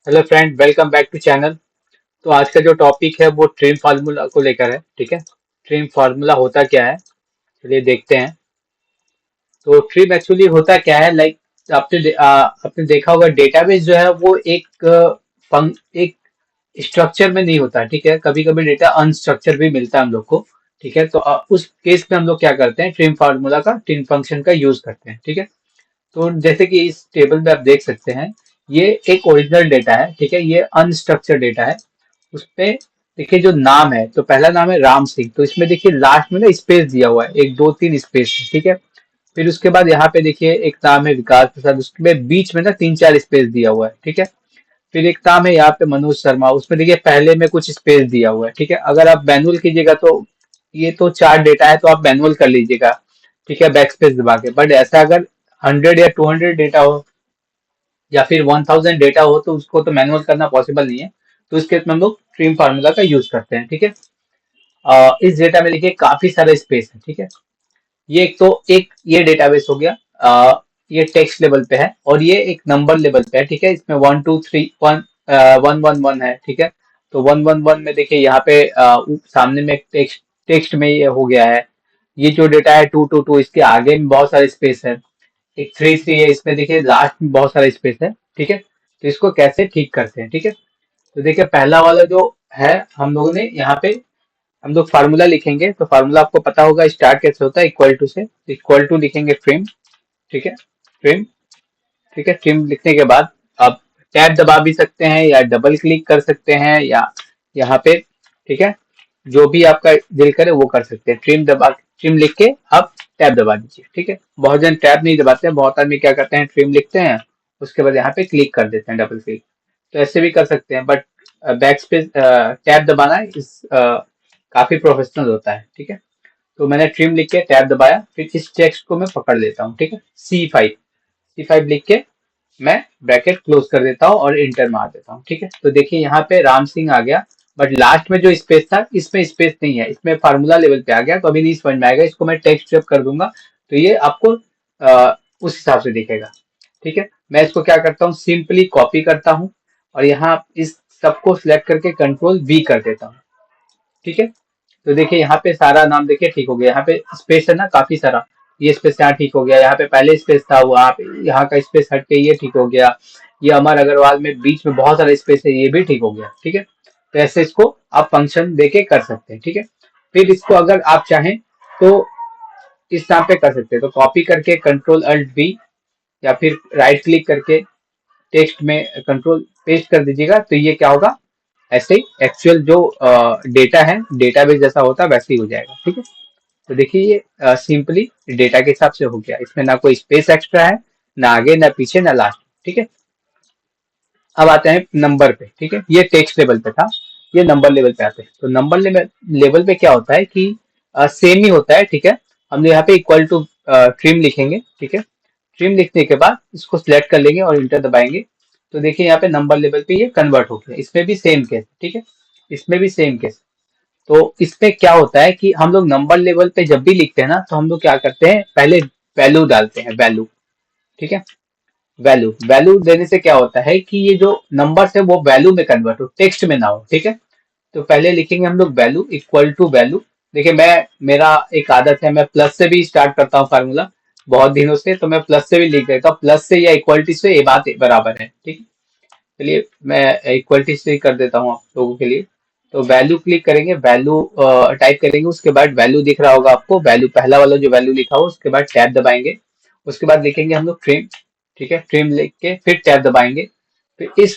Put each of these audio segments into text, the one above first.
Hello friend, welcome back to channel. तो आज का जो टॉपिक है वो ट्रिम फार्मूला को लेकर है। ठीक है, ट्रिम फार्मूला होता क्या है, चलिए देखते हैं। तो ट्रिम एक्चुअली होता क्या है, लाइक आपने देखा होगा डेटाबेस जो है वो एक स्ट्रक्चर में नहीं होता। ठीक है, कभी कभी डेटा अनस्ट्रक्चर भी मिलता है हम लोग को। ठीक है, तो उस केस में हम लोग क्या करते हैं, ट्रिम फार्मूला का, ट्रिम फंक्शन का यूज करते हैं। ठीक है, तो जैसे कि इस टेबल में आप देख सकते हैं, ये एक ओरिजिनल डेटा है। ठीक है, ये अनस्ट्रक्चर्ड डेटा है। उस पे देखिए जो नाम है, तो पहला नाम है राम सिंह, तो इसमें देखिए लास्ट में ना स्पेस दिया हुआ है, एक दो तीन स्पेस है। ठीक है, फिर उसके बाद यहाँ पे देखिए एक नाम है विकास प्रसाद, उसमें बीच में ना तीन चार स्पेस दिया हुआ है। ठीक है, फिर एक नाम है यहाँ पे मनोज शर्मा, उसमें देखिए पहले में कुछ स्पेस दिया हुआ है। ठीक है, अगर आप मैनुअल कीजिएगा तो ये तो चार डेटा है, तो आप मैनुअल कर लीजिएगा। ठीक है, बैक स्पेस दबा के। बट ऐसा अगर 100 या 200 डेटा हो या फिर 1000 डेटा हो, तो उसको तो मैनुअल करना पॉसिबल नहीं है। तो इस केस में हम लोग ट्रिम फार्मूला का यूज करते हैं। ठीक है, इस डेटा में देखिए काफी सारा स्पेस है। ठीक है, ये एक ये डेटाबेस हो गया। ये टेक्स्ट लेवल पे है और ये एक नंबर लेवल पे है। ठीक है, इसमें 1 2 3 1 1 1 1 है। ठीक है, तो 1 1 1 में देखिए यहाँ पे सामने में टेक्स्ट टेक्स्ट में ये हो गया है। ये जो डेटा है 2 2 2, इसके आगे में बहुत सारा स्पेस है। एक 3 3 है, इसमें देखिए लास्ट में बहुत सारा स्पेस है। ठीक है, तो इसको कैसे ठीक करते हैं। ठीक है, तो देखिए पहला वाला जो है, हम लोगों ने यहाँ पे हम लोग फार्मूला लिखेंगे। तो फार्मूला आपको पता होगा स्टार्ट कैसे होता है, इक्वल टू से। इक्वल टू लिखेंगे ट्रिम। ठीक है, ट्रिम। ठीक है, ट्रिम लिखने के बाद आप टैब दबा भी सकते हैं या डबल क्लिक कर सकते हैं या यहाँ पे, ठीक है, जो भी आपका दिल करे वो कर सकते हैं। ट्रिम लिख के आप टैब दबा दीजिए। ठीक है, बहुत जन टैब नहीं दबाते हैं, बहुत आदमी क्या करते हैं, ट्रिम लिखते हैं, उसके बाद यहाँ पे क्लिक कर देते हैं, डबल क्लिक। तो ऐसे भी कर सकते हैं, बट बैक स्पेस टैब दबाना काफी प्रोफेशनल होता है। ठीक है, तो मैंने ट्रिम लिख के टैब दबाया, फिर इस टेक्स्ट को मैं पकड़ लेता हूँ। ठीक है, C5 लिख के मैं ब्रैकेट क्लोज कर देता हूँ और इंटर मार देता हूँ। ठीक है, तो देखिए यहाँ पे राम सिंह आ गया, बट लास्ट में जो स्पेस था इसमें स्पेस नहीं है, इसमें फार्मूला लेवल पे आ गया, तो अभी नहीं समझ में आएगा। इसको मैं टेक्स्ट जब कर दूंगा तो ये आपको उस हिसाब से दिखेगा। ठीक है, मैं इसको क्या करता हूँ, सिंपली कॉपी करता हूँ और यहाँ इस सबको सिलेक्ट करके कंट्रोल V कर देता हूँ। ठीक है, तो देखिए यहाँ पे सारा नाम देखिए ठीक हो गया, यहाँ पे स्पेस है ना काफी सारा, ये स्पेस यहाँ ठीक हो गया, यहाँ पे पहले स्पेस था वो आप यहाँ का स्पेस हट के ये ठीक हो गया। ये अमर अग्रवाल में बीच में बहुत सारा स्पेस है, ये भी ठीक हो गया। ठीक है, तो ऐसे इसको आप फंक्शन देके कर सकते हैं। ठीक है, फिर इसको अगर आप चाहें तो इस नाम पे कर सकते हैं, तो कॉपी करके कंट्रोल अल्ट V या फिर राइट क्लिक करके टेक्स्ट में कंट्रोल पेस्ट कर दीजिएगा, तो ये क्या होगा, ऐसे ही एक्चुअल जो डेटा है डेटाबेस जैसा होता है वैसे ही हो जाएगा। ठीक है, तो देखिए ये सिंपली डेटा के हिसाब से हो गया, इसमें ना कोई स्पेस एक्स्ट्रा है, ना आगे ना पीछे ना लास्ट। ठीक है, अब आते हैं नंबर पे। ठीक है, ये टेक्स्ट लेवल पे था, ये नंबर लेवल पे आते हैं। तो नंबर लेवल पे क्या होता है कि सेम ही होता है। ठीक है, हम यहाँ पे इक्वल टू ट्रिम लिखेंगे। ठीक है, ट्रिम लिखने के बाद इसको सिलेक्ट कर लेंगे और इंटर दबाएंगे, तो देखिए यहाँ पे नंबर लेवल पे ये कन्वर्ट हो गया। इसमें भी सेम केस। ठीक है, इसमें भी सेम केस। तो इसमें क्या होता है कि हम लोग नंबर लेवल पे जब भी लिखते हैं ना, तो हम लोग क्या करते हैं, पहले वैल्यू डालते हैं, वैल्यू। ठीक है, वैल्यू वैल्यू देने से क्या होता है कि ये जो नंबर है वो वैल्यू में कन्वर्ट हो, टेक्स्ट में ना हो। ठीक है, तो पहले लिखेंगे हम लोग वैल्यू, इक्वल टू वैल्यू। देखिए मैं मेरा एक आदत है, मैं प्लस से भी स्टार्ट करता हूँ फार्मूला बहुत दिनों से, तो मैं प्लस से भी लिख देता हूँ, प्लस से या इक्वलिटी से ये बात बराबर है। ठीक है, चलिए मैं इक्वलिटी से ही कर देता हूँ आप लोगों के लिए। तो वैल्यू क्लिक करेंगे, वैल्यू टाइप करेंगे, उसके बाद वैल्यू दिख रहा होगा आपको, वैल्यू पहला वाला जो वैल्यू लिखा हो, उसके बाद टैब दबाएंगे। उसके बाद लिखेंगे हम लोग ट्रिम। ठीक है, ट्रिम लिख के फिर टैब दबाएंगे, फिर इस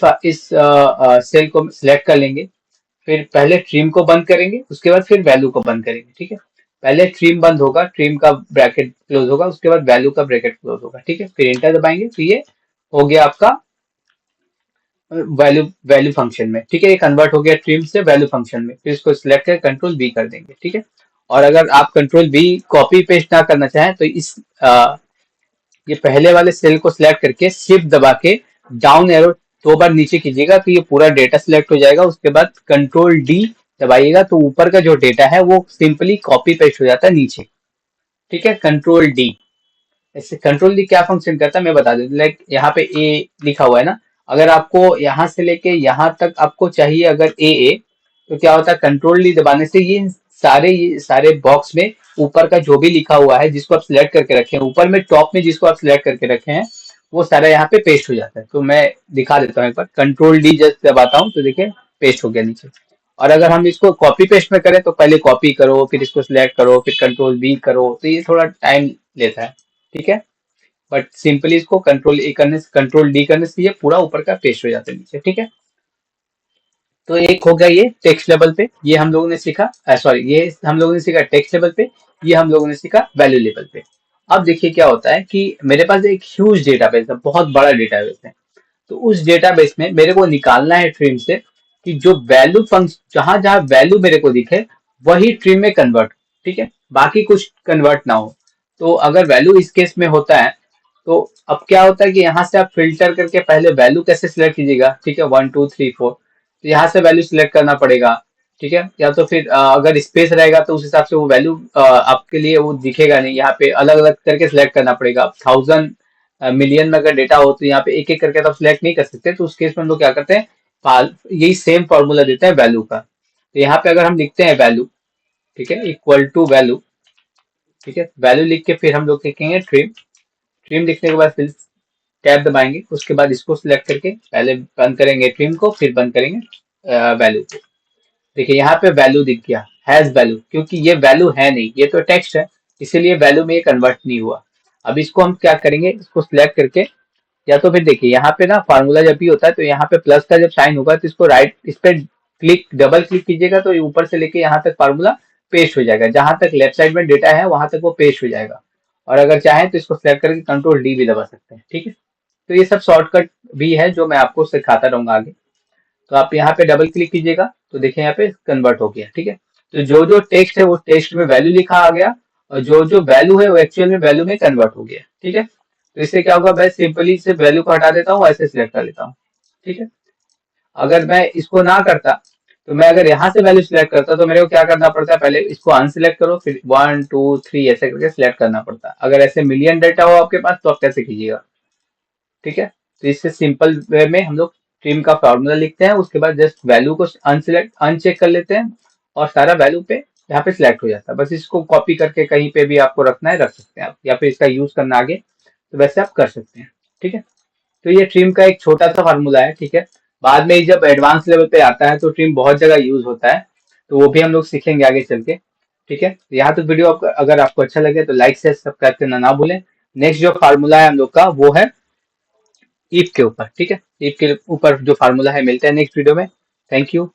सेल को सिलेक्ट कर लेंगे, फिर पहले ट्रिम को बंद करेंगे, उसके बाद फिर वैल्यू को बंद करेंगे। ठीक है, पहले ट्रिम बंद होगा, ट्रिम का ब्रैकेट क्लोज होगा, उसके बाद वैल्यू का ब्रैकेट क्लोज होगा। ठीक है, फिर एंटर दबाएंगे, तो ये हो गया आपका वैल्यू वैल्यू फंक्शन में। ठीक है, ये कन्वर्ट हो गया ट्रिम से वैल्यू फंक्शन में, फिर इसको सिलेक्ट कर कंट्रोल V कर देंगे। ठीक है, और अगर आप कंट्रोल V कॉपी पेस्ट ना करना चाहें तो ये पहले वाले सेल को सिलेक्ट करके शिफ्ट दबा के डाउन एरो 2 बार नीचे कीजिएगा, तो ये पूरा डेटा सिलेक्ट हो जाएगा। उसके बाद कंट्रोल D दबाइएगा, तो ऊपर का जो डेटा है वो सिंपली कॉपी पेस्ट हो जाता है नीचे। ठीक है, कंट्रोल D। ऐसे कंट्रोल डी क्या फंक्शन करता है मैं बता दूं, लाइक यहाँ पे ए लिखा हुआ है ना, अगर आपको यहाँ से लेके यहाँ तक आपको चाहिए अगर ए, तो क्या होता है, कंट्रोल डी दबाने से ये सारे बॉक्स में ऊपर का जो भी लिखा हुआ है जिसको आप सिलेक्ट करके रखे हैं, ऊपर में टॉप में जिसको आप सिलेक्ट करके रखे हैं, वो सारा यहाँ पे पेस्ट हो जाता है। तो मैं दिखा देता हूँ एक बार, कंट्रोल डी जस्ट दबाता हूँ तो देखिए पेस्ट हो गया नीचे। और अगर हम इसको कॉपी पेस्ट में करें तो पहले कॉपी करो, फिर इसको सिलेक्ट करो, फिर कंट्रोल वी करो, तो ये थोड़ा टाइम लेता है, ठीक है। बट सिंपली इसको कंट्रोल डी करने से ये पूरा ऊपर का पेस्ट हो जाता है नीचे, ठीक है। तो एक हो गया ये टेक्स्ट लेवल पे, ये हम लोगों ने सीखा, सॉरी ये हम लोगों ने सीखा टेक्स्ट लेवल पे, ये हम लोगों ने सीखा वैल्यू लेवल पे। अब देखिए क्या होता है कि मेरे पास एक ह्यूज डेटाबेस है, बहुत बड़ा डेटाबेस है। तो उस डेटाबेस में मेरे को निकालना है ट्रिम से कि जो वैल्यू फंक्शन, जहां जहां वैल्यू मेरे को दिखे वही ट्रिम में कन्वर्ट, ठीक है, बाकी कुछ कन्वर्ट ना हो। तो अगर वैल्यू इस केस में होता है, तो अब क्या होता है कि यहाँ से आप फिल्टर करके पहले वैल्यू कैसे सिलेक्ट कीजिएगा, ठीक है, 1 2 3 4, तो यहाँ से वैल्यू सिलेक्ट करना पड़ेगा, ठीक है। या तो फिर अगर स्पेस रहेगा तो उस हिसाब से वो वैल्यू आपके लिए वो दिखेगा नहीं, यहाँ पे अलग अलग करके सिलेक्ट करना पड़ेगा। 1000 मिलियन में अगर डेटा हो तो यहाँ पे एक एक करके तो सिलेक्ट नहीं कर सकते, तो उस केस में हम लोग क्या करते हैं, यही सेम फॉर्मूला देते हैं वैल्यू का। तो यहाँ पे अगर हम लिखते हैं वैल्यू, ठीक है, इक्वल टू वैल्यू, ठीक है, वैल्यू लिख के फिर हम लोग लिखेंगे ट्रिम। ट्रिम लिखने के बाद फिर टैब दबाएंगे, उसके बाद इसको सिलेक्ट करके पहले बंद करेंगे ट्रिम को, फिर बंद करेंगे वैल्यू को। देखिए यहाँ पे वैल्यू दिख गया, हैज वैल्यू, क्योंकि ये वैल्यू है नहीं, ये तो टेक्स्ट है, इसीलिए वैल्यू में ये कन्वर्ट नहीं हुआ। अब इसको हम क्या करेंगे, इसको सिलेक्ट करके, या तो फिर देखिए यहाँ पे ना फार्मूला जब भी होता है तो यहाँ पे प्लस का जब साइन होगा तो इसको राइट, इस पे क्लिक डबल क्लिक कीजिएगा तो ये ऊपर से लेके यहाँ तक फार्मूला पेस्ट हो जाएगा, जहां तक लेफ्ट साइड में डेटा है वहां तक वो पेस्ट हो जाएगा। और अगर चाहें तो इसको सिलेक्ट करके कंट्रोल डी भी दबा सकते हैं, ठीक है। तो ये सब शॉर्टकट भी है जो मैं आपको सिखाता रहूंगा आगे। तो आप यहाँ पे डबल क्लिक कीजिएगा तो देखिए यहाँ पे कन्वर्ट हो गया, ठीक है। तो जो जो टेक्स्ट है वो टेक्स्ट में वैल्यू लिखा आ गया, और जो जो वैल्यू है वो एक्चुअल में वैल्यू में कन्वर्ट हो गया, ठीक है। तो इससे क्या होगा, मैं सिंपली से वैल्यू को हटा देता हूँ, ऐसे सिलेक्ट कर लेता हूँ, ठीक है। अगर मैं इसको ना करता, तो मैं अगर यहाँ से वैल्यू सिलेक्ट करता तो मेरे को क्या करना पड़ता है, पहले इसको अनसिलेक्ट करो, फिर 1 2 3 ऐसे करके सिलेक्ट करना पड़ता। अगर ऐसे मिलियन डेटा हो आपके पास तो आप कैसे कीजिएगा, ठीक है। तो इससे सिंपल वे में हम लोग ट्रिम का फॉर्मूला लिखते हैं, उसके बाद जस्ट वैल्यू को अनचेक कर लेते हैं, और सारा वैल्यू पे यहाँ पे सिलेक्ट हो जाता है। बस इसको कॉपी करके कहीं पे भी आपको रखना है रख सकते हैं आप, या फिर इसका यूज करना आगे तो वैसे आप कर सकते हैं, ठीक है। तो ये ट्रिम का एक छोटा सा फार्मूला है, ठीक है। बाद में जब एडवांस लेवल पे आता है तो ट्रिम बहुत जगह यूज होता है, तो वो भी हम लोग सीखेंगे आगे चल के, ठीक है। तो यहाँ तक वीडियो अगर आपको अच्छा लगे तो लाइक से सब्सक्राइब करना ना भूलें। नेक्स्ट जो फार्मूला है हम लोग का वो है ईफ के ऊपर, ठीक है। ईफ के ऊपर जो फार्मूला है, मिलते हैं नेक्स्ट वीडियो में। Thank you.